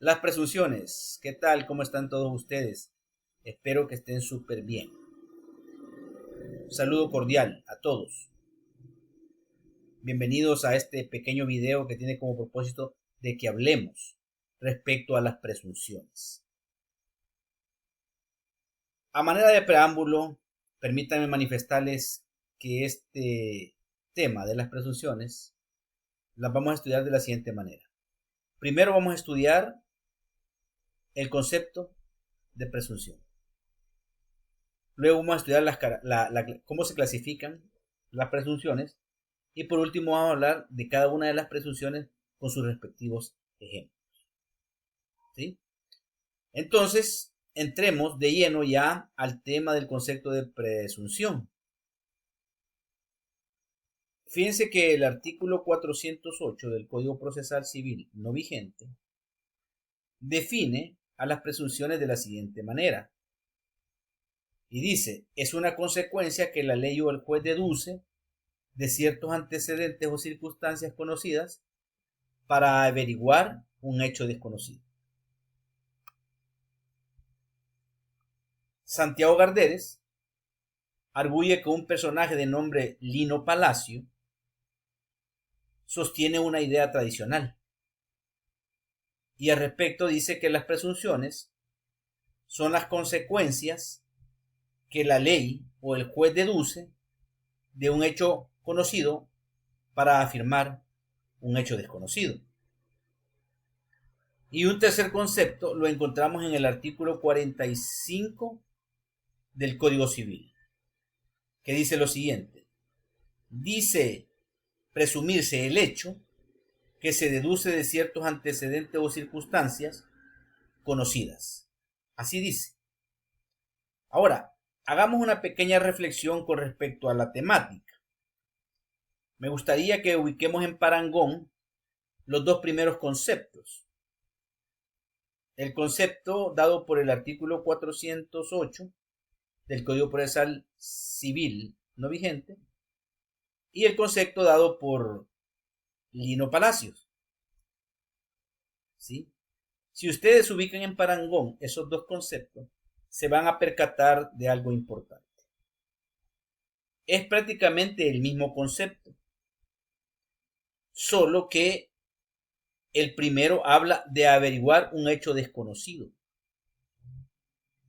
Las presunciones, ¿qué tal? ¿Cómo están todos ustedes? Espero que estén súper bien. Un saludo cordial a todos. Bienvenidos a este pequeño video que tiene como propósito de que hablemos respecto a las presunciones. A manera de preámbulo, permítanme manifestarles que este tema de las presunciones las vamos a estudiar de la siguiente manera. Primero vamos a estudiar el concepto de presunción. Luego vamos a estudiar cómo se clasifican las presunciones. Y por último vamos a hablar de cada una de las presunciones con sus respectivos ejemplos. ¿Sí? Entonces, entremos de lleno ya al tema del concepto de presunción. Fíjense que el artículo 408 del Código Procesal Civil no vigente define a las presunciones de la siguiente manera. Y dice, es una consecuencia que la ley o el juez deduce de ciertos antecedentes o circunstancias conocidas para averiguar un hecho desconocido. Santiago Garderes arguye que un personaje de nombre Lino Palacio sostiene una idea tradicional y al respecto dice que las presunciones son las consecuencias que la ley o el juez deduce de un hecho conocido para afirmar un hecho desconocido. Y un tercer concepto lo encontramos en el artículo 45 del Código Civil, que dice lo siguiente. Dice presumirse el hecho que se deduce de ciertos antecedentes o circunstancias conocidas. Así dice. Ahora, hagamos una pequeña reflexión con respecto a la temática. Me gustaría que ubiquemos en parangón los dos primeros conceptos. El concepto dado por el artículo 408 del Código Procesal Civil no vigente y el concepto dado por Lino Palacios. ¿Sí? Si ustedes ubican en parangón esos dos conceptos, se van a percatar de algo importante. Es prácticamente el mismo concepto, solo que el primero habla de averiguar un hecho desconocido.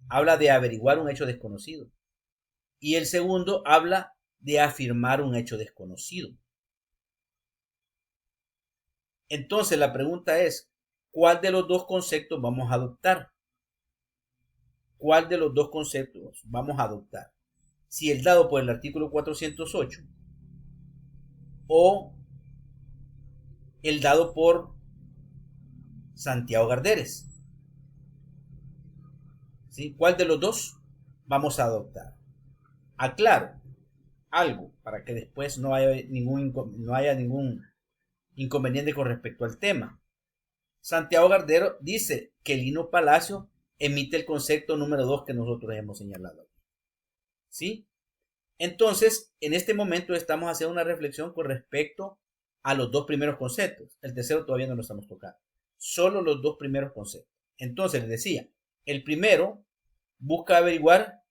Habla de averiguar un hecho desconocido. Y el segundo habla de afirmar un hecho desconocido. Entonces la pregunta es, ¿cuál de los dos conceptos vamos a adoptar? ¿Cuál de los dos conceptos vamos a adoptar? Si el dado por el artículo 408 o el dado por Santiago Garderes. ¿Sí? ¿Cuál de los dos vamos a adoptar? Aclaro algo para que después no haya ningún inconveniente con respecto al tema. Santiago Gardero dice que Lino Palacio emite el concepto número 2 que nosotros hemos señalado. ¿Sí? Entonces, en este momento estamos haciendo una reflexión con respecto a los dos primeros conceptos. El tercero todavía no lo estamos tocando. Solo los dos primeros conceptos. Entonces, les decía, el primero busca averiguar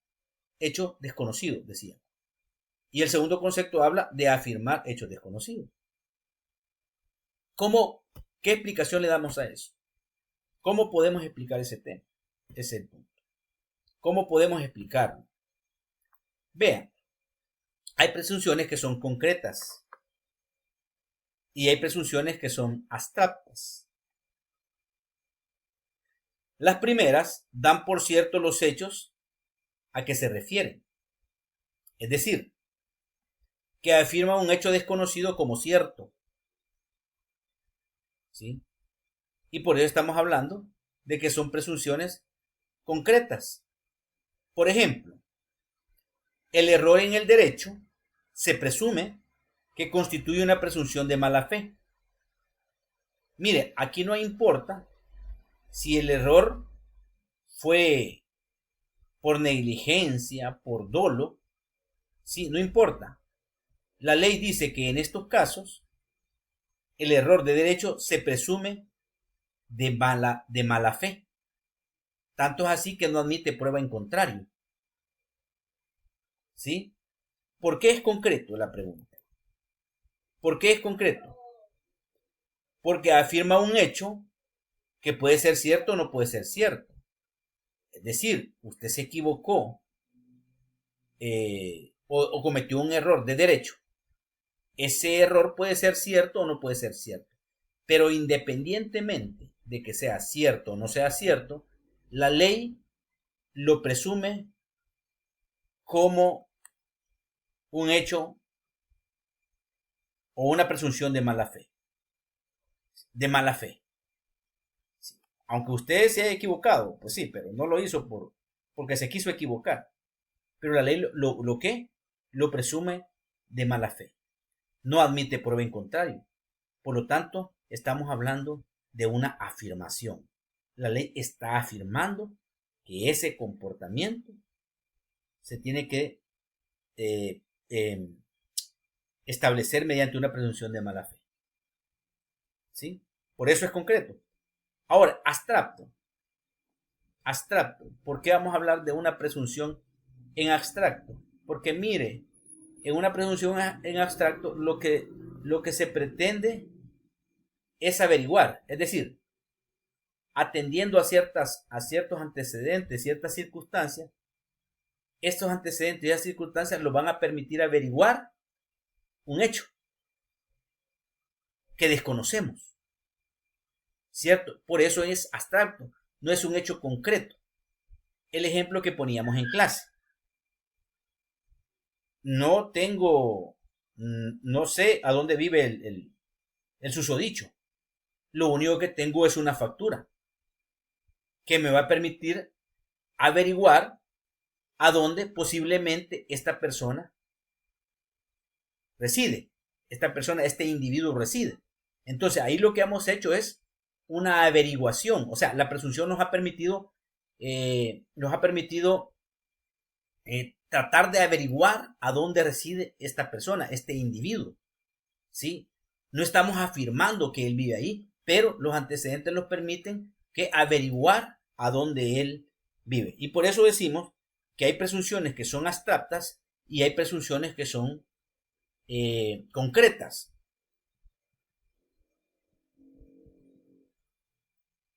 hechos desconocidos, decía. Y el segundo concepto habla de afirmar hechos desconocidos. ¿Qué explicación le damos a eso? ¿Cómo podemos explicar ese tema? Ese es el punto. ¿Cómo podemos explicarlo? Vean, hay presunciones que son concretas y hay presunciones que son abstractas. Las primeras dan por cierto los hechos a que se refieren. Es decir, que afirman un hecho desconocido como cierto. ¿Sí? Y por eso estamos hablando de que son presunciones concretas. Por ejemplo, el error en el derecho se presume que constituye una presunción de mala fe. Mire, aquí no importa si el error fue por negligencia, por dolo, sí, no importa. La ley dice que en estos casos el error de derecho se presume de mala fe. Tanto es así que no admite prueba en contrario. ¿Sí? ¿Por qué es concreto la pregunta? ¿Por qué es concreto? Porque afirma un hecho que puede ser cierto o no puede ser cierto. Es decir, usted se equivocó o cometió un error de derecho. Ese error puede ser cierto o no puede ser cierto. Pero independientemente de que sea cierto o no sea cierto, la ley lo presume como un hecho o una presunción de mala fe. De mala fe. Sí. Aunque usted se haya equivocado, pues sí, pero no lo hizo porque se quiso equivocar. Pero la ley lo presume de mala fe. No admite prueba en contrario. Por lo tanto, estamos hablando de una afirmación. La ley está afirmando que ese comportamiento se tiene que establecer mediante una presunción de mala fe. ¿Sí? Por eso es concreto. Ahora, abstracto. Abstracto. ¿Por qué vamos a hablar de una presunción en abstracto? Porque mire, en una presunción en abstracto lo que se pretende es averiguar, es decir, atendiendo a ciertos antecedentes, ciertas circunstancias, estos antecedentes y esas circunstancias lo van a permitir averiguar un hecho que desconocemos, ¿cierto? Por eso es abstracto, no es un hecho concreto. El ejemplo que poníamos en clase. No sé a dónde vive el susodicho. Lo único que tengo es una factura que me va a permitir averiguar a dónde posiblemente esta persona reside. Este individuo reside. Entonces ahí lo que hemos hecho es una averiguación. O sea, la presunción nos ha permitido tratar de averiguar a dónde reside esta persona, este individuo. ¿Sí? No estamos afirmando que él vive ahí, pero los antecedentes nos permiten que averiguar a dónde él vive. Y por eso decimos que hay presunciones que son abstractas y hay presunciones que son concretas.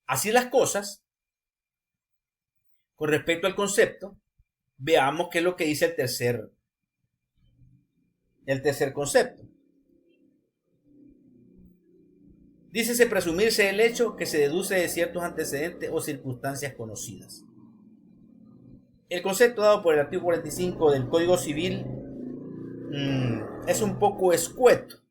Así las cosas, con respecto al concepto, veamos qué es lo que dice el tercer concepto. Dícese presumirse el hecho que se deduce de ciertos antecedentes o circunstancias conocidas. El concepto dado por el artículo 45 del Código Civil es un poco escueto,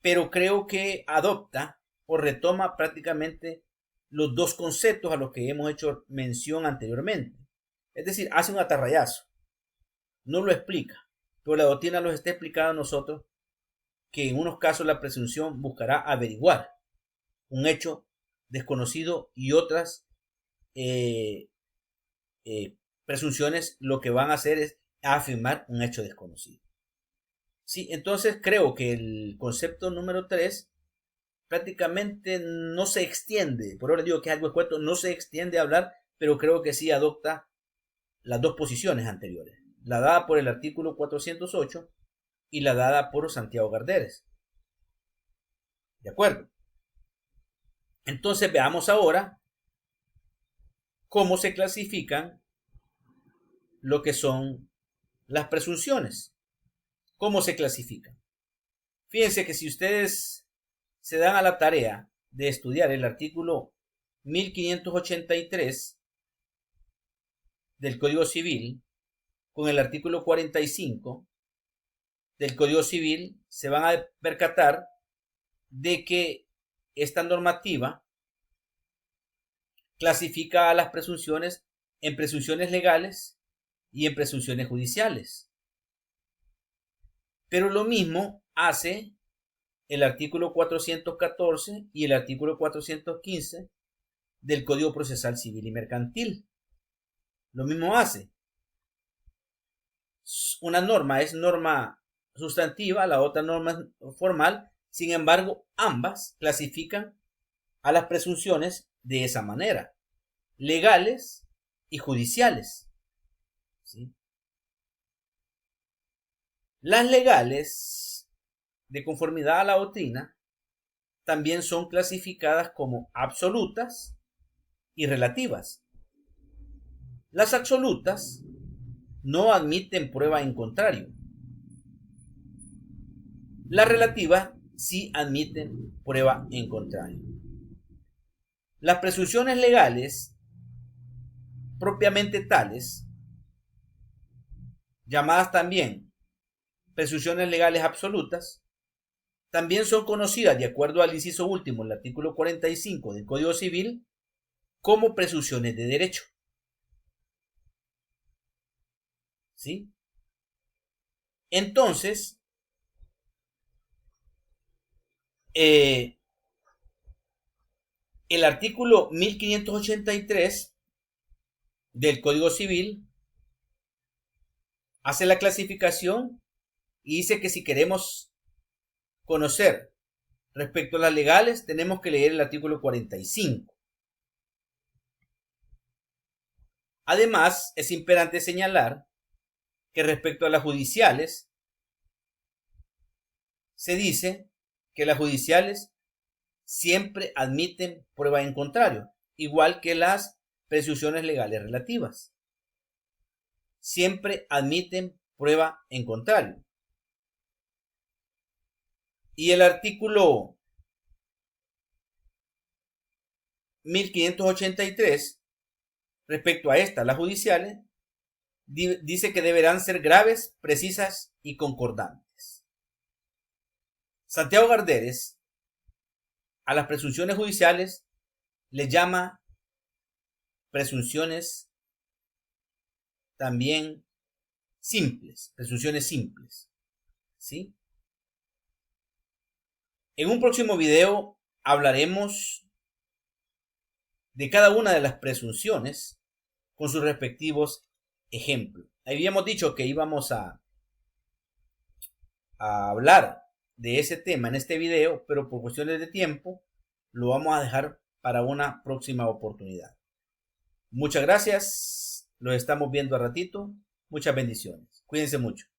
pero creo que adopta o retoma prácticamente los dos conceptos a los que hemos hecho mención anteriormente. Es decir, hace un atarrayazo, no lo explica, pero la doctrina nos está explicando a nosotros que en unos casos la presunción buscará averiguar un hecho desconocido y otras presunciones lo que van a hacer es afirmar un hecho desconocido. Sí, entonces creo que el concepto número 3 prácticamente no se extiende, por ahora digo que es algo escueto, no se extiende a hablar, pero creo que sí adopta las dos posiciones anteriores, la dada por el artículo 408 y la dada por Santiago Garderes. ¿De acuerdo? Entonces veamos ahora cómo se clasifican lo que son las presunciones. ¿Cómo se clasifican? Fíjense que si ustedes se dan a la tarea de estudiar el artículo 1583 del Código Civil con el artículo 45 del Código Civil, se van a percatar de que esta normativa clasifica a las presunciones en presunciones legales y en presunciones judiciales. Pero lo mismo hace el artículo 414 y el artículo 415 del Código Procesal Civil y Mercantil. Lo mismo hace. Una norma es norma sustantiva, la otra norma es formal. Sin embargo, ambas clasifican a las presunciones de esa manera, legales y judiciales. ¿Sí? Las legales, de conformidad a la doctrina, también son clasificadas como absolutas y relativas. Las absolutas no admiten prueba en contrario. Las relativas sí admiten prueba en contrario. Las presunciones legales, propiamente tales, llamadas también presunciones legales absolutas, también son conocidas, de acuerdo al inciso último del artículo 45 del Código Civil, como presunciones de derecho. ¿Sí? Entonces, el artículo 1583 del Código Civil hace la clasificación y dice que si queremos conocer respecto a las legales, tenemos que leer el artículo 45. Además, es imperante señalar que respecto a las judiciales, se dice que las judiciales siempre admiten prueba en contrario, igual que las presunciones legales relativas. Siempre admiten prueba en contrario. Y el artículo 1583, respecto a estas, las judiciales, dice que deberán ser graves, precisas y concordantes. Santiago Garderes a las presunciones judiciales le llama presunciones también simples, presunciones simples, ¿sí? En un próximo video hablaremos de cada una de las presunciones con sus respectivos ejemplos. Habíamos dicho que íbamos a hablar de ese tema en este video, pero por cuestiones de tiempo lo vamos a dejar para una próxima oportunidad. Muchas gracias, los estamos viendo a ratito, muchas bendiciones, cuídense mucho.